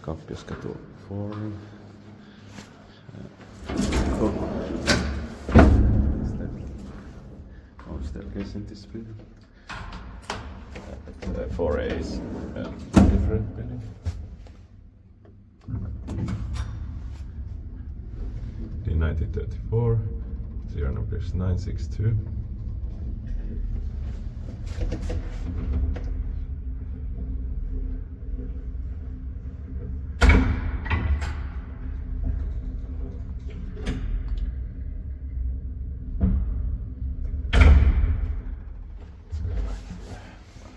Kauppiaskatu 4. Staircase in this building. 4A is different building. In 1934, serial number is 962.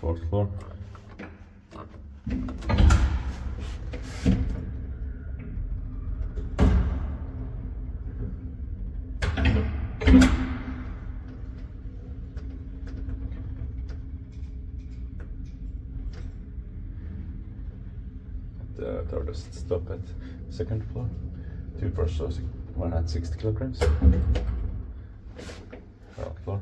Fourth floor. The doors stop at second floor. 2 persons, 160 kilograms. Ground floor.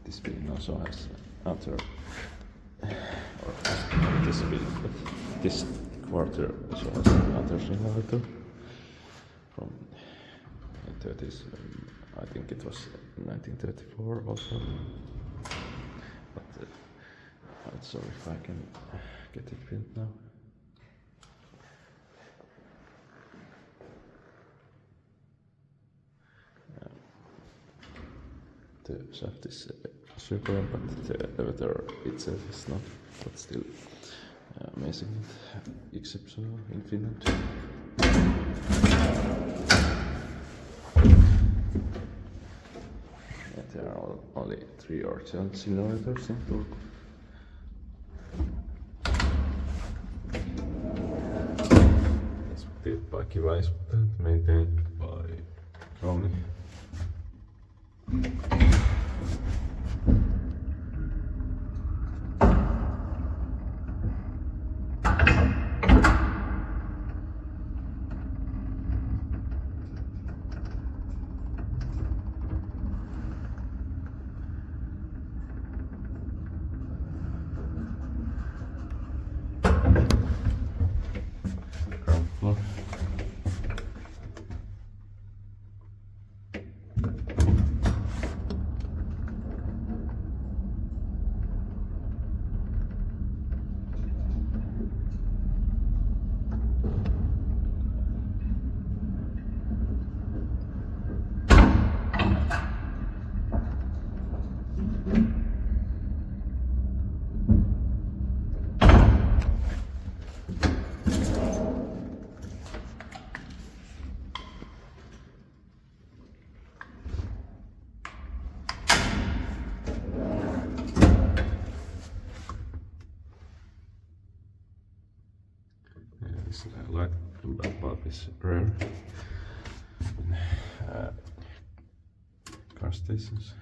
This building also has outer, or this building, but this quarter also has outer Schindler from the 30s. I think it was 1934 also. But I'm not sure if I can get it built now. The shaft is circular, but the elevator itself is not, but still amazing, exceptional in Finland. Yeah, there are only 3 or 10 elevators in Turku. Expected by Kiwais, maintained by Rowley. Ground floor. This light bulb is rare in car stations.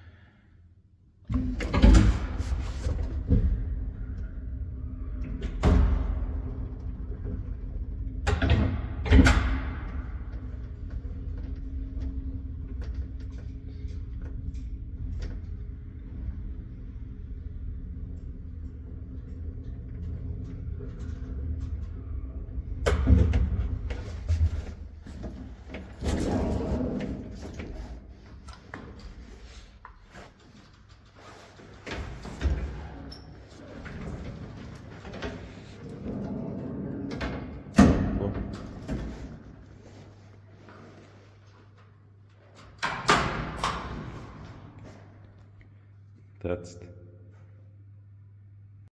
That's